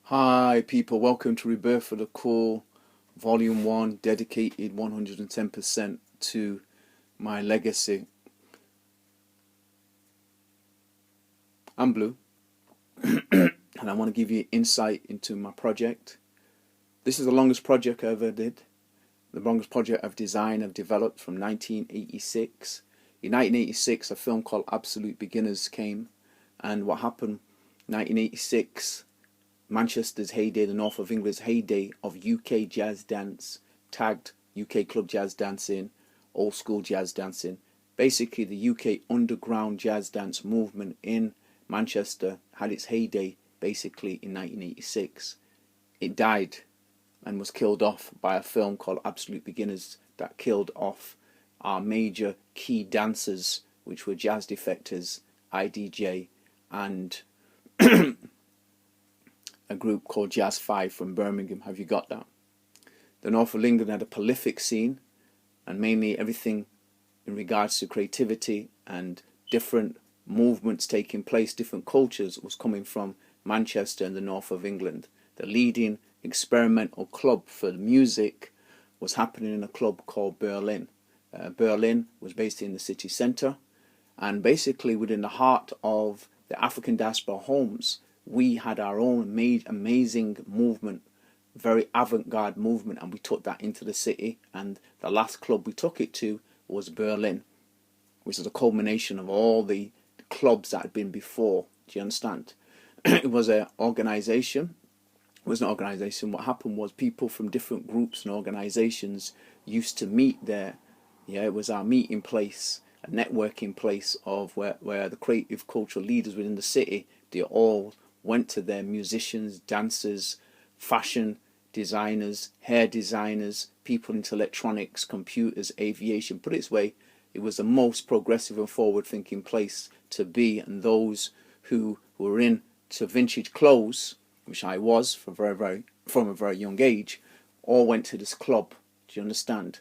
Hi people, welcome to Rebirth for the Cool, Volume 1, dedicated 110% to my legacy. I'm Blue, and I want to give you insight into my project. This is the longest project I ever did, the longest project I've designed, I've developed from 1986. In 1986, a film called Absolute Beginners came, and what happened, 1986, Manchester's heyday, the north of England's heyday of UK jazz dance, tagged UK club jazz dancing, old school jazz dancing. Basically, the UK underground jazz dance movement in Manchester had its heyday basically in 1986. It died and was killed off by a film called Absolute Beginners that killed off our major key dancers, which were Jazz Defectors, IDJ, and a group called Jazz 5 from Birmingham. Have you got that? The north of England had a prolific scene, and mainly everything in regards to creativity and different movements taking place, different cultures was coming from Manchester and the north of England. The leading experimental club for music was happening in a club called Berlin. Berlin was based in the city centre, and basically within the heart of the African diaspora homes, we had our own amazing movement, very avant-garde movement, and we took that into the city. And the last club we took it to was Berlin, which is a culmination of all the clubs that had been before. Do you understand? It was an organization. It was an organization. What happened was people from different groups and organizations used to meet there. Yeah, it was our meeting place, a networking place of where the creative cultural leaders within the city, they all went to their musicians, dancers, fashion designers, hair designers, people into electronics, computers, aviation. Put it this way, it was the most progressive and forward-thinking place to be, and those who were into vintage clothes, which I was from a very young age, all went to this club. Do you understand?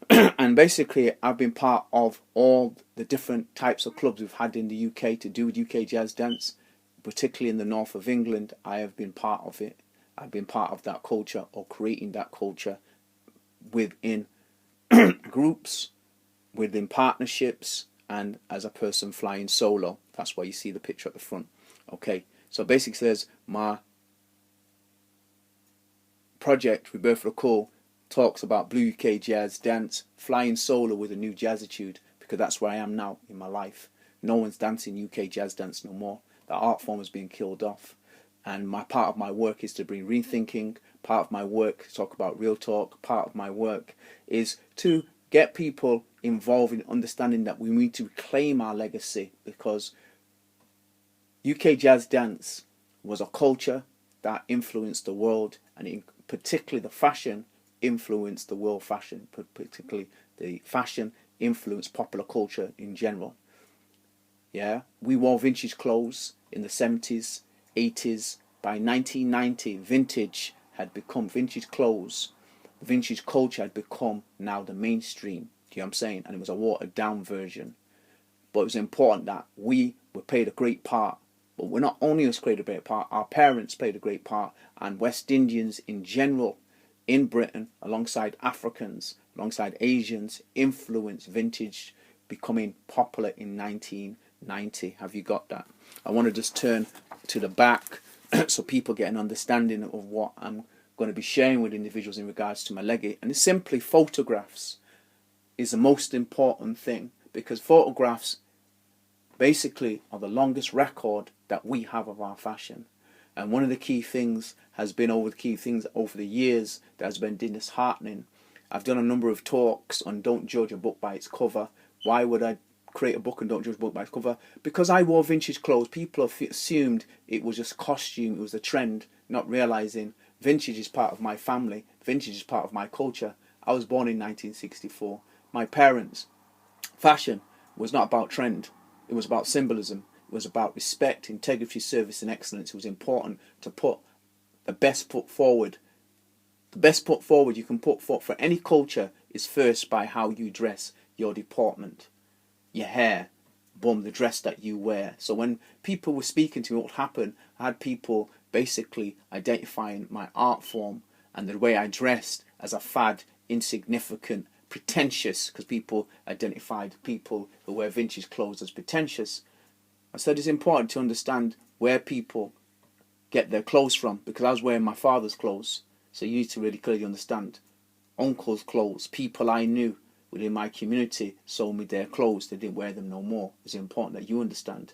And basically, I've been part of all the different types of clubs we've had in the UK to do with UK jazz dance. Particularly in the north of England, I have been part of it. I've been part of that culture, or creating that culture within groups, within partnerships, and as a person flying solo. That's why you see the picture at the front. Okay, so basically says my project, Rebirth for the Cool, talks about Blue UK jazz dance, flying solo with a new jazzitude, because that's where I am now in my life. No one's dancing UK jazz dance no more. The art form is being killed off, and part of my work is to bring rethinking. Part of my work to talk about real talk. Part of my work is to get people involved in understanding that we need to reclaim our legacy, because UK jazz dance was a culture that influenced the world, and particularly the fashion influenced the world fashion. Particularly the fashion influenced popular culture in general. Yeah, we wore vintage clothes in the 70s, 80s. By 1990, vintage clothes, vintage culture had become now the mainstream. Do you know what I'm saying? And it was a watered down version. But it was important that we were played a great part. But we're not only us played a great part, our parents played a great part, and West Indians in general in Britain, alongside Africans, alongside Asians, influenced vintage becoming popular in 1990. Have you got that? I want to just turn to the back so people get an understanding of what I'm going to be sharing with individuals in regards to my legacy. And it's simply photographs is the most important thing, because photographs basically are the longest record that we have of our fashion. And one of the key things has been over the years that has been disheartening. I've done a number of talks on don't judge a book by its cover. Why would I create a book and don't judge a book by its cover? Because I wore vintage clothes. People have assumed it was just costume, it was a trend, not realizing vintage is part of my family, vintage is part of my culture. I was born in 1964. My parents' fashion was not about trend, it was about symbolism. It was about respect, integrity, service, and excellence. It was important to put the best foot forward. The best foot forward you can put for any culture is first by how you dress, your deportment, your hair, boom, the dress that you wear. So when people were speaking to me, what happened, I had people basically identifying my art form and the way I dressed as a fad, insignificant, pretentious, because people identified people who wear vintage clothes as pretentious. I said it's important to understand where people get their clothes from, because I was wearing my father's clothes. So you need to really clearly understand. Uncle's clothes, people I knew within my community sold me their clothes. They didn't wear them no more. It's important that you understand.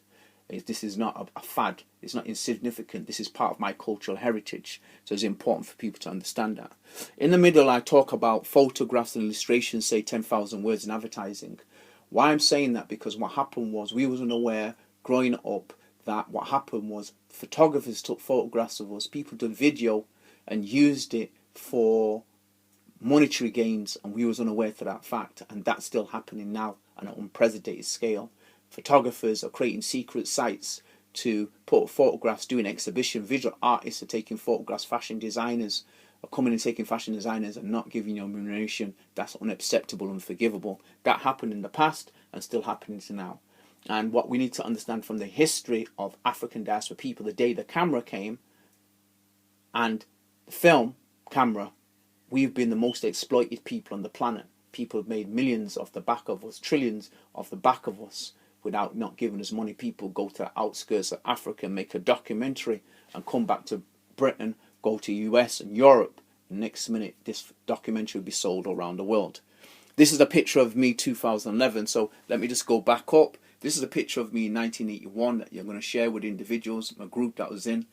This is not a fad. It's not insignificant. This is part of my cultural heritage. So it's important for people to understand that. In the middle, I talk about photographs and illustrations, say 10,000 words in advertising. Why I'm saying that? Because what happened was we wasn't aware growing up that what happened was photographers took photographs of us. People did video and used it for monetary gains, and we was unaware to that fact, and that's still happening now on an unprecedented scale. Photographers are creating secret sites to put photographs, doing exhibition. Visual artists are taking photographs. Fashion designers are coming and taking fashion designers and not giving you remuneration. That's unacceptable, unforgivable. That happened in the past and still happening to now. And what we need to understand from the history of African diaspora people, the day the camera came and the film camera, we've been the most exploited people on the planet. People have made millions off the back of us, trillions off the back of us, without not giving us money. People go to the outskirts of Africa, make a documentary, and come back to Britain, go to US and Europe. The next minute, this documentary will be sold around the world. This is a picture of me 2011, so let me just go back up. This is a picture of me in 1981 that you're going to share with individuals, a group that I was in,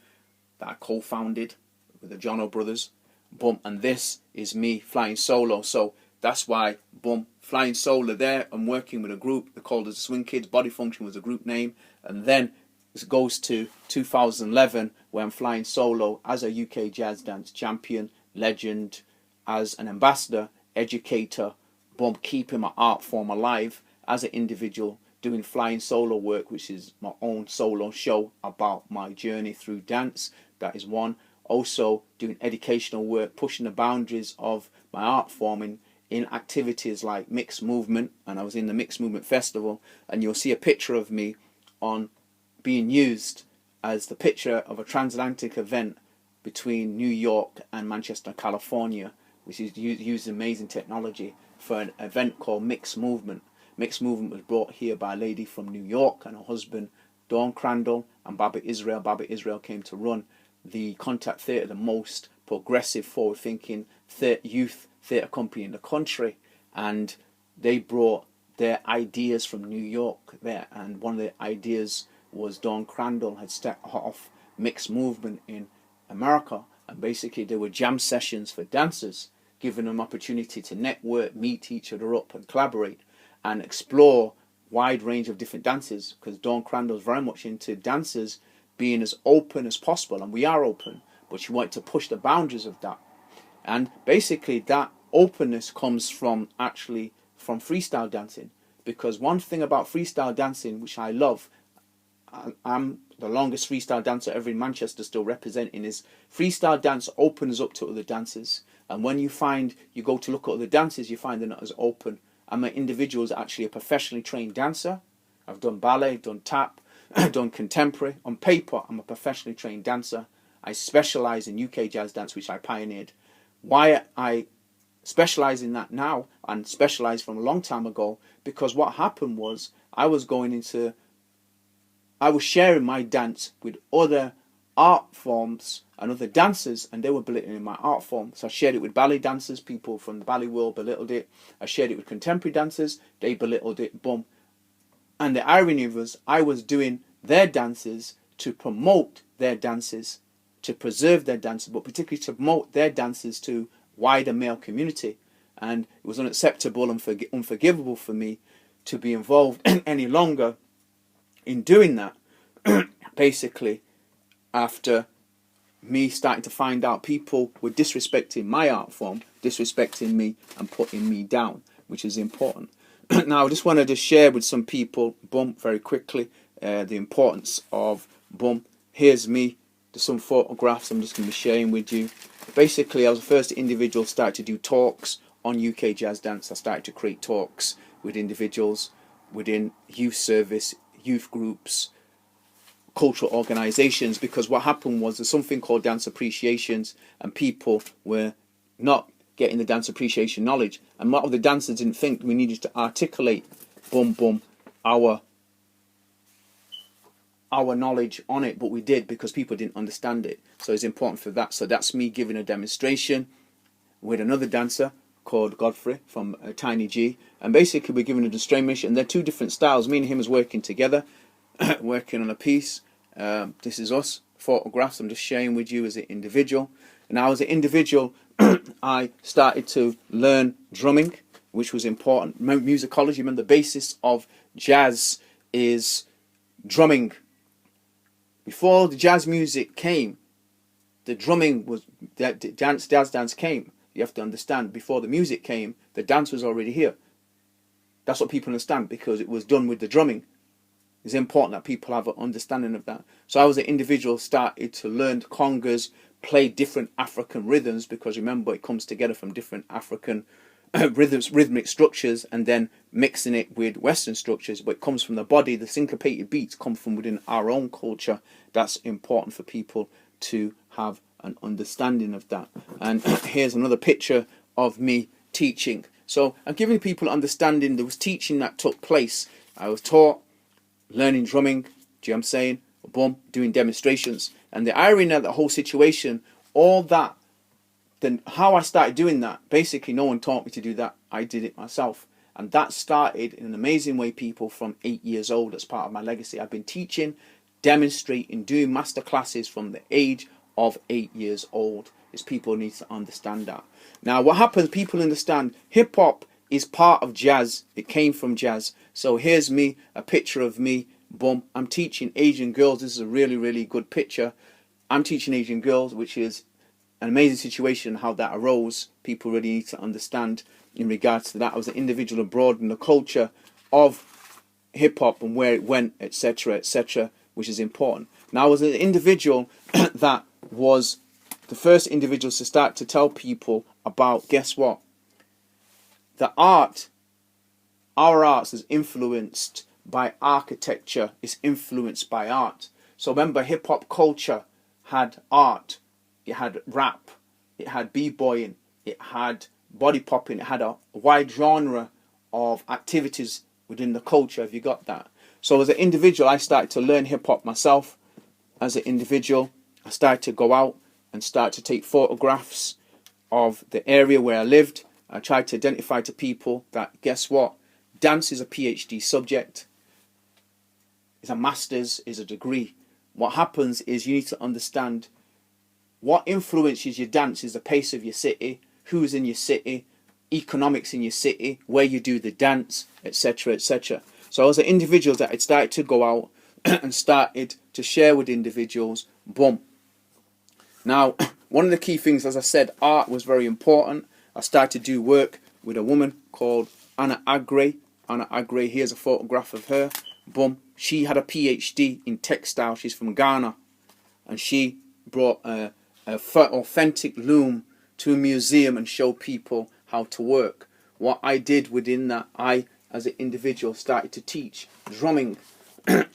that I co-founded with the Jono brothers. Boom, and this is me flying solo. So that's why, boom, flying solo there. I'm working with a group. They're called as the Swing Kids. Body Function was a group name. And then it goes to 2011 where I'm flying solo as a UK jazz dance champion, legend, as an ambassador, educator, boom, keeping my art form alive as an individual, doing flying solo work, which is my own solo show about my journey through dance. That is one. Also doing educational work, pushing the boundaries of my art form in activities like mixed movement, and I was in the Mixed Movement Festival, and you'll see a picture of me on being used as the picture of a transatlantic event between New York and Manchester, California, which is using amazing technology for an event called Mixed Movement. Mixed Movement was brought here by a lady from New York and her husband, Dawn Crandall, and Baba Israel. Baba Israel came to run the Contact Theatre, the most progressive, forward-thinking youth theatre company in the country, and they brought their ideas from New York there, and one of the ideas was Dawn Crandall had stepped off Mixed Movement in America, and basically they were jam sessions for dancers, giving them opportunity to network, meet each other up and collaborate and explore wide range of different dances, because Dawn Crandall is very much into dancers being as open as possible, and we are open, but she wanted to push the boundaries of that. And basically that openness comes from freestyle dancing, because one thing about freestyle dancing, which I love, I'm the longest freestyle dancer ever in Manchester still representing, is freestyle dance opens up to other dancers, and when you go to look at other dancers, you find they're not as open. I'm an individual who's actually a professionally trained dancer. I've done ballet, done tap, done contemporary. On paper, I'm a professionally trained dancer. I specialise in UK jazz dance, which I pioneered. Why I specialise in that now and specialised from a long time ago, because what happened was I was sharing my dance with other art forms and other dancers, and they were belittling my art form. So I shared it with ballet dancers, people from the ballet world belittled it. I shared it with contemporary dancers, they belittled it, boom. And the irony was, I was doing their dances to promote their dances, to preserve their dances, but particularly to promote their dances to wider male community. And it was unacceptable and unforgivable for me to be involved any longer in doing that. Basically, after me starting to find out people were disrespecting my art form, disrespecting me and putting me down, which is important. Now, I just wanted to share with some people, boom, very quickly, the importance of, boom, here's me. There's some photographs I'm just going to be sharing with you. Basically, I was the first individual to start to do talks on UK jazz dance. I started to create talks with individuals. within youth service, youth groups, cultural organisations, because what happened was there's something called dance appreciations, and people were not getting the dance appreciation knowledge, and a lot of the dancers didn't think we needed to articulate our knowledge on it, but we did, because people didn't understand it. So it's important for that. So that's me giving a demonstration with another dancer called Godfrey from Tiny G, and basically we're giving a demonstration, and they're two different styles. Me and him is working together, working on a piece. This is us, photographs I'm just sharing with you as an individual. And now as an individual, I started to learn drumming, which was important. Musicology, remember the basis of jazz is drumming. Before the jazz music came, the drumming was, jazz dance came. You have to understand, before the music came, the dance was already here. That's what people understand, because it was done with the drumming. It's important that people have an understanding of that. So I was an individual, started to learn congas, play different African rhythms, because remember, it comes together from different African rhythmic structures, and then mixing it with Western structures, but it comes from the body. The syncopated beats come from within our own culture. That's important for people to have an understanding of that. And here's another picture of me teaching. So I'm giving people understanding. There was teaching that took place. I was taught, learning drumming, do you know what I'm saying? Boom, doing demonstrations. And the irony of the whole situation, all that, then how I started doing that, basically no one taught me to do that. I did it myself. And that started in an amazing way, people, from 8 years old. That's part of my legacy. I've been teaching, demonstrating, doing master classes from the age of 8 years old. Is people need to understand that. Now what happens, people understand hip hop is part of jazz. It came from jazz. So here's me, a picture of me. Boom, I'm teaching Asian girls. This is a really, really good picture. I'm teaching Asian girls, which is an amazing situation, how that arose. People really need to understand in regards to that. I was an individual abroad in the culture of hip-hop and where it went, etc., which is important. Now I was an individual that was the first individuals to start to tell people about, guess what? The art, our arts is influenced by architecture, is influenced by art. So remember, hip-hop culture had art, it had rap, it had b-boying, it had body popping, it had a wide genre of activities within the culture. Have you got that? So as an individual, I started to learn hip-hop myself. As an individual, I started to go out and start to take photographs of the area where I lived. I tried to identify to people that, guess what? Dance is a PhD subject. It's a master's, is a degree. What happens is you need to understand what influences your dance is the pace of your city, who's in your city, economics in your city, where you do the dance, etc., etc. So as an individual that had started to go out and started to share with individuals, boom. Now, one of the key things, as I said, art was very important. I started to do work with a woman called Anna Agre. Anna Agre, here's a photograph of her. Boom. She had a PhD in textile. She's from Ghana. And she brought a authentic loom to a museum and showed people how to work. What I did within that, I, as an individual, started to teach drumming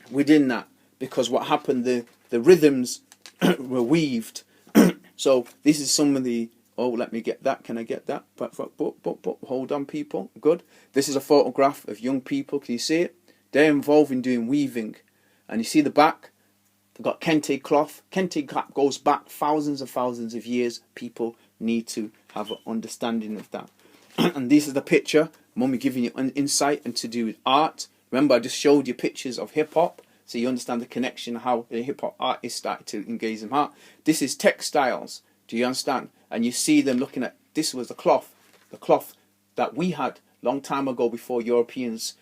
within that. Because what happened, the rhythms were weaved. So this is some of the, oh, let me get that. Can I get that? Hold on, people. Good. This is a photograph of young people. Can you see it? They're involved in doing weaving. And you see the back? They've got kente cloth. Kente cloth goes back thousands and thousands of years. People need to have an understanding of that. And this is the picture. Mummy giving you an insight into do with art. Remember, I just showed you pictures of hip-hop. So you understand the connection, how the hip-hop artists started to engage in art. This is textiles. Do you understand? And you see them looking at, this was the cloth that we had long time ago before Europeans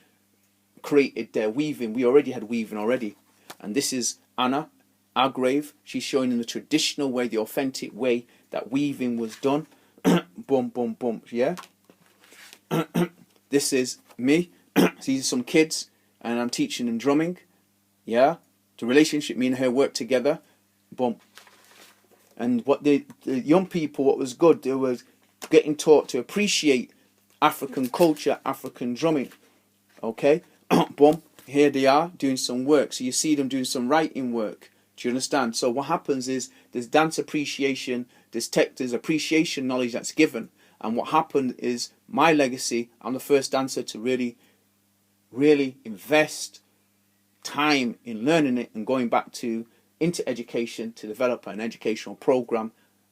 created their weaving. We already had weaving already. And this is Anna Agrave. She's showing in the traditional way, the authentic way that weaving was done. Boom, boom, boom. Yeah. This is me. These are some kids, and I'm teaching them drumming. Yeah. The relationship, me and her worked together. Boom. And what the young people, what was good, they were getting taught to appreciate African culture, African drumming. Okay. boom, here they are doing some work. So you see them doing some writing work. Do you understand? So what happens is there's dance appreciation, there's appreciation knowledge that's given. And what happened is my legacy, I'm the first dancer to really invest time in learning it and going back into education to develop an educational program,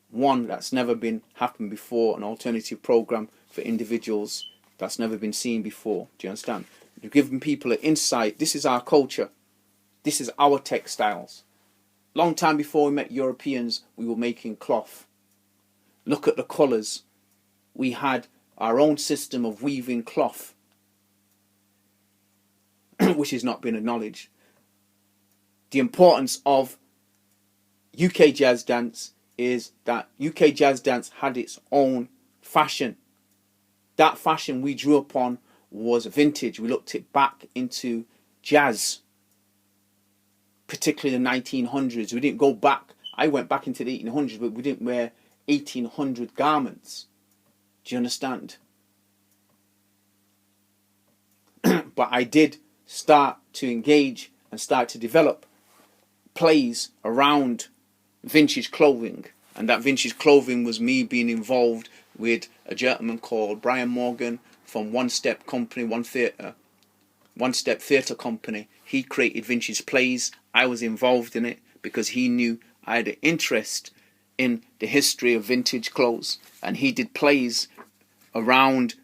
one that's never been happened before, an alternative program for individuals that's never been seen before. Do you understand? You're giving people an insight. This is our culture. This is our textiles. Long time before we met Europeans, we were making cloth. Look at the colours. We had our own system of weaving cloth, which has not been acknowledged. The importance of UK jazz dance is that UK jazz dance had its own fashion. That fashion we drew upon was vintage. We looked it back into jazz, particularly the 1900s. We didn't go back. I went back into the 1800s, but we didn't wear 1800 garments. Do you understand? But I did start to engage and start to develop plays around vintage clothing. And that vintage clothing was me being involved with a gentleman called Brian Morgan from One Step Theatre Company. He created vintage plays. I was involved in it because he knew I had an interest in the history of vintage clothes, and he did plays around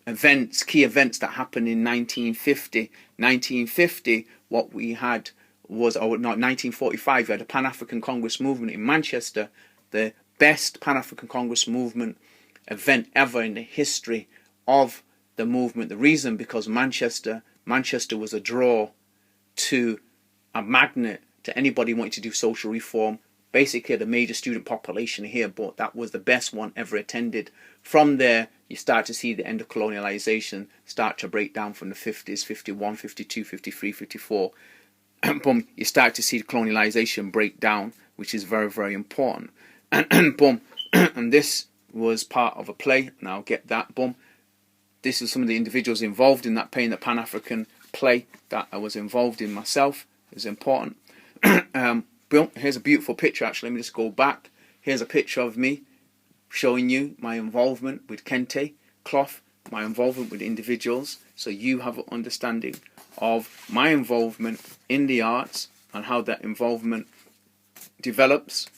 events, key events that happened in 1950. 1950, what we had was, 1945, we had a Pan-African Congress movement in Manchester, the best Pan-African Congress movement event ever in the history of the movement. The reason, because Manchester was a draw to a magnet to anybody wanting to do social reform. Basically the major student population here, but that was the best one ever attended. From there, you start to see the end of colonialization start to break down from the 50s, 51, 52, 53, 54. Boom, you start to see the colonialization break down, which is very, very important. And boom, and this was part of a play, and I'll get that, boom. This is some of the individuals involved in that play, in the Pan-African play that I was involved in myself. It's important. Boom, here's a beautiful picture, actually. Let me just go back. Here's a picture of me showing you my involvement with Kente cloth, my involvement with individuals, so you have an understanding of my involvement in the arts and how that involvement develops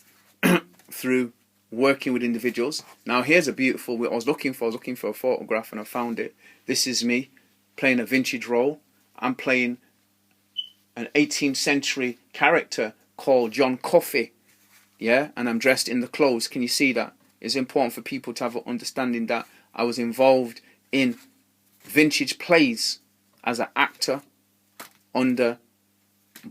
through working with individuals. Now here's a beautiful, I was looking for a photograph and I found it. This is me playing a vintage role. I'm playing an 18th century character called John Coffey, yeah, and I'm dressed in the clothes. Can you see that? It's important for people to have an understanding that I was involved in vintage plays as an actor under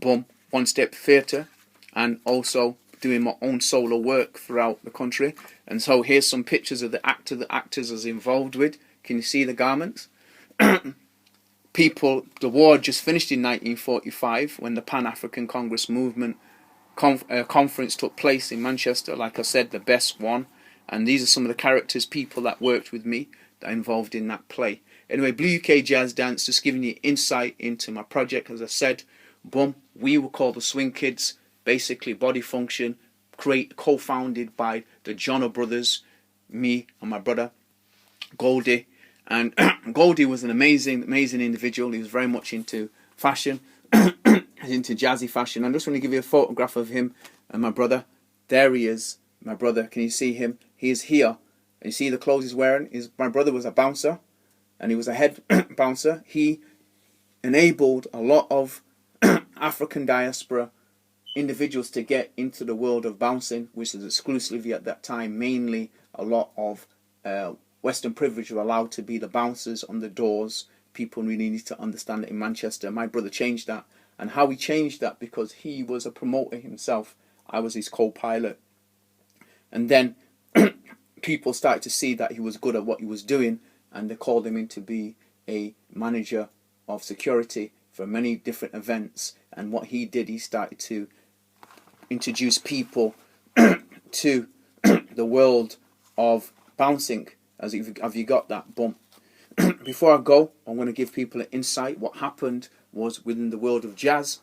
One Step Theatre, and also doing my own solo work throughout the country. And so here's some pictures of the actors I was involved with. Can you see the garments? The war just finished in 1945 when the Pan-African Congress movement conference took place in Manchester. Like I said, the best one. And these are some of the characters, people that worked with me, that are involved in that play. Anyway, Blue UK Jazz Dance, just giving you insight into my project. As I said, boom, we were called the Swing Kids. Basically, Body Function, co-founded by the Jono brothers, me and my brother Goldie. And Goldie was an amazing individual. He was very much into fashion, into jazzy fashion. I just want to give you a photograph of him and my brother. There he is, my brother. Can you see him? He is here. And you see the clothes he's wearing? My brother was a bouncer, and he was a head bouncer. He enabled a lot of African diaspora individuals to get into the world of bouncing, which was exclusively at that time mainly a lot of Western privilege were allowed to be the bouncers on the doors. People really need to understand it in Manchester. My brother changed that. And how he changed that, because he was a promoter himself. I was his co-pilot. And then people started to see that he was good at what he was doing, and they called him in to be a manager of security for many different events. And what he did, he started to introduce people to the world of bouncing. Have you got that? Boom. Before I go, I'm going to give people an insight. What happened was within the world of jazz,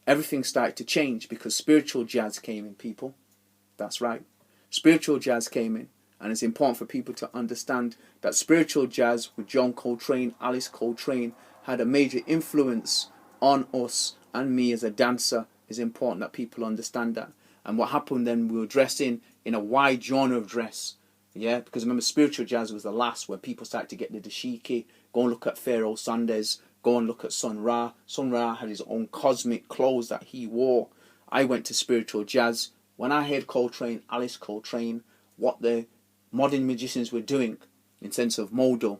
everything started to change because spiritual jazz came in, people. That's right. Spiritual jazz came in. And it's important for people to understand that spiritual jazz with John Coltrane, Alice Coltrane, had a major influence on us and me as a dancer. It's important that people understand that. And what happened then, we were dressing in a wide genre of dress. Yeah, because remember, spiritual jazz was the last where people started to get the dashiki. Go and look at Pharaoh Sanders. Go and look at Sun Ra. Sun Ra had his own cosmic clothes that he wore. I went to spiritual jazz. When I heard Coltrane, Alice Coltrane, what the modern musicians were doing in sense of modal,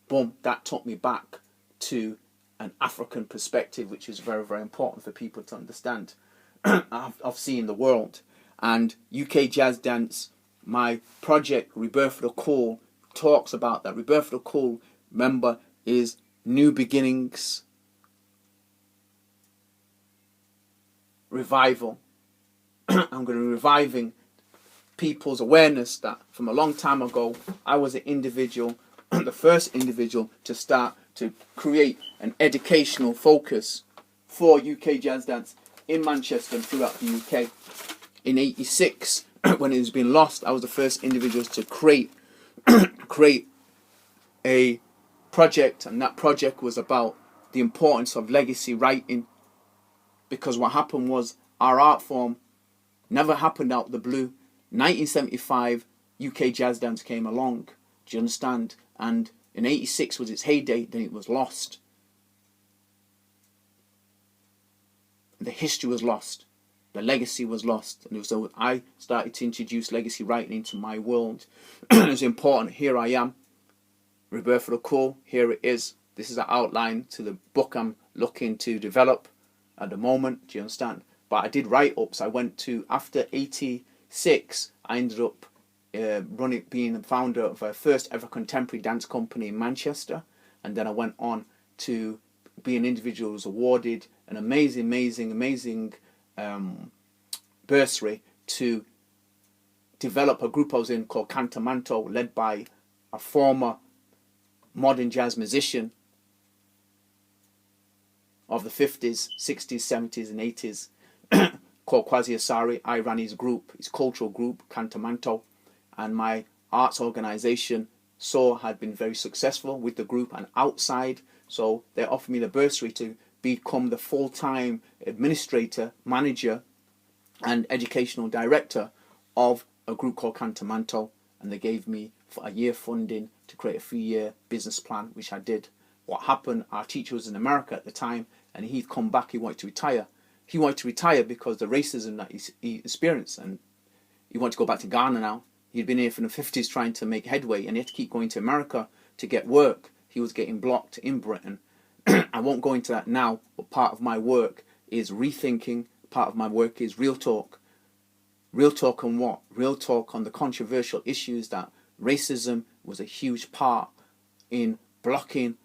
boom, that took me back to an African perspective, which is very, very important for people to understand. I've seen the world. And UK Jazz Dance, my project, Rebirth of the Call, talks about that. Rebirth of the Call, remember, is new beginnings, revival. I'm going to be reviving people's awareness that from a long time ago, I was an individual, the first individual to start to create an educational focus for UK Jazz Dance in Manchester and throughout the UK. In '86, when it was being lost, I was the first individuals to create a project, and that project was about the importance of legacy writing, because what happened was our art form never happened out of the blue. 1975, UK Jazz Dance came along, do you understand? And in '86 was its heyday, then it was lost. The history was lost. The legacy was lost. And so I started to introduce legacy writing into my world. It's important. Here I am. Rebirth of the Call. Here it is. This is an outline to the book I'm looking to develop at the moment. Do you understand? But I did write-ups. I went to, after '86, I ended up being the founder of a first ever contemporary dance company in Manchester. And then I went on to be an individual who was awarded an amazing bursary to develop a group I was in called Cantamanto, led by a former modern jazz musician of the 50s, 60s, 70s and 80s called Kwasi Asari. I ran his group, his cultural group, Cantamanto, and my arts organization had been very successful with the group and outside, so they offered me the bursary to become the full-time administrator, manager and educational director of a group called Cantamanto, and they gave me for a year funding to create a 3-year business plan, which I did. What happened, our teacher was in America at the time, and he'd come back, he wanted to retire. He wanted to retire because the racism that he experienced, and he wanted to go back to Ghana now. He'd been here from the 50s trying to make headway, and he had to keep going to America to get work. He was getting blocked in Britain. I won't go into that now, but part of my work is rethinking. Part of my work is real talk. Real talk on what? Real talk on the controversial issues that racism was a huge part in blocking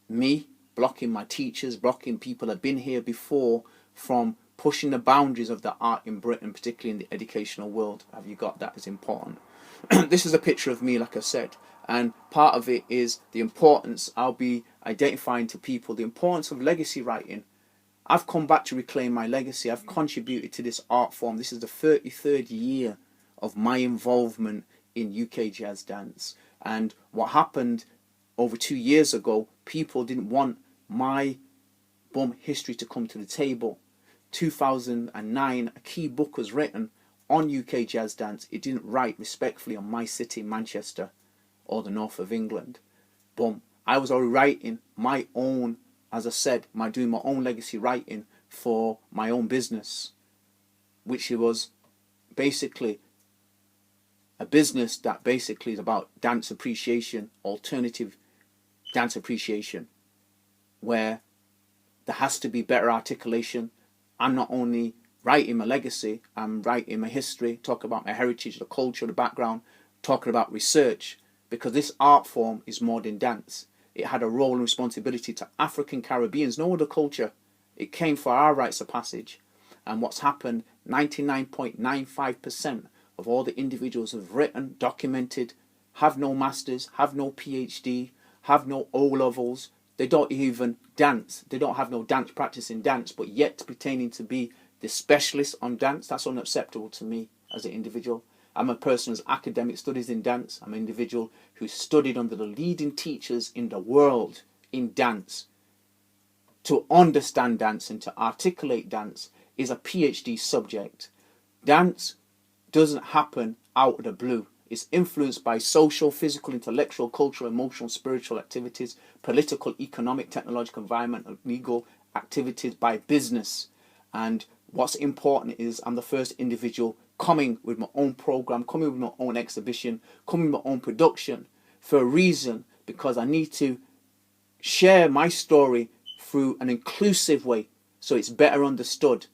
me, blocking my teachers, blocking people that have been here before from pushing the boundaries of the art in Britain, particularly in the educational world. Have you got that? Is important. This is a picture of me, like I said, and part of it is the importance. I'll be identifying to people the importance of legacy writing. I've come back to reclaim my legacy. I've contributed to this art form. This is the 33rd year of my involvement in UK Jazz Dance. And what happened over 2 years ago, people didn't want my history to come to the table. 2009, a key book was written on UK Jazz Dance. It didn't write respectfully on my city, Manchester, or the north of England. I was already writing my own, as I said, doing my own legacy writing for my own business, which was basically a business that basically is about dance appreciation, alternative dance appreciation, where there has to be better articulation. I'm not only writing my legacy, I'm writing my history, talk about my heritage, the culture, the background, talking about research, because this art form is more than dance. It had a role and responsibility to African Caribbeans, no other culture. It came for our rites of passage. And what's happened, 99.95% of all the individuals who've written, documented, have no masters, have no PhD, have no O levels, they don't even dance, they don't have no dance practice in dance, but yet pretending to be the specialist on dance. That's unacceptable to me as an individual. I'm a person who's academic studies in dance. I'm an individual who studied under the leading teachers in the world in dance. To understand dance and to articulate dance is a PhD subject. Dance doesn't happen out of the blue. It's influenced by social, physical, intellectual, cultural, emotional, spiritual activities, political, economic, technological, environmental, legal activities, by business. And what's important is I'm the first individual coming with my own program, coming with my own exhibition, coming with my own production for a reason, because I need to share my story through an inclusive way so it's better understood.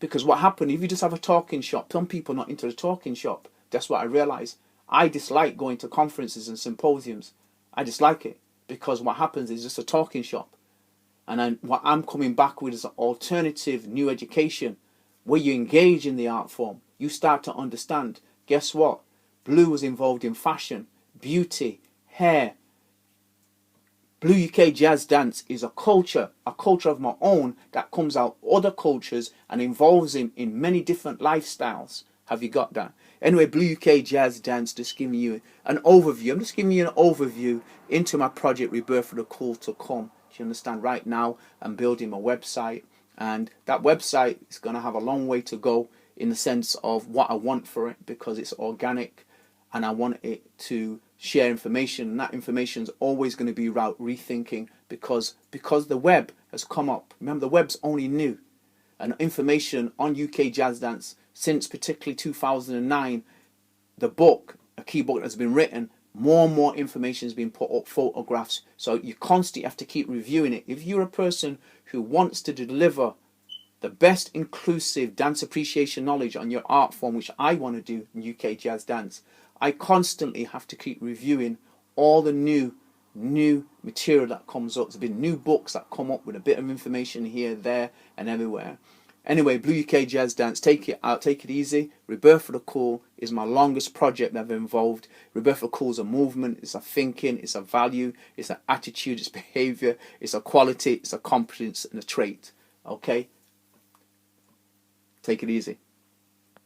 Because what happened, if you just have a talking shop, some people are not into the talking shop. That's what I realized. I dislike going to conferences and symposiums. I dislike it because what happens is just a talking shop. And what I'm coming back with is an alternative new education where you engage in the art form. You start to understand. Guess what? Blue was involved in fashion, beauty, hair. Blue UK Jazz Dance is a culture of my own that comes out other cultures and involves him in many different lifestyles. Have you got that? Anyway, Blue UK Jazz Dance, just giving you an overview. I'm just giving you an overview into my project Rebirth for the Cool to Come. Do you understand? Right now, I'm building my website, and that website is going to have a long way to go in the sense of what I want for it, because it's organic and I want it to share information, and that information is always going to be about rethinking, because the web has come up. Remember, the web's only new, and information on UK Jazz Dance since particularly 2009, the book, a key book that's been written, more and more information has been put up, photographs, so you constantly have to keep reviewing it. If you're a person who wants to deliver the best inclusive dance appreciation knowledge on your art form, which I want to do in UK Jazz Dance, I constantly have to keep reviewing all the new material that comes up. There's been new books that come up with a bit of information here, there, and everywhere. Anyway, Blue UK Jazz Dance, take it out, take it easy. Rebirth for the Cool is my longest project I've involved. Rebirth for the Cool is a movement, it's a thinking, it's a value, it's an attitude, it's behavior, it's a quality, it's a competence and a trait. Okay? Take it easy.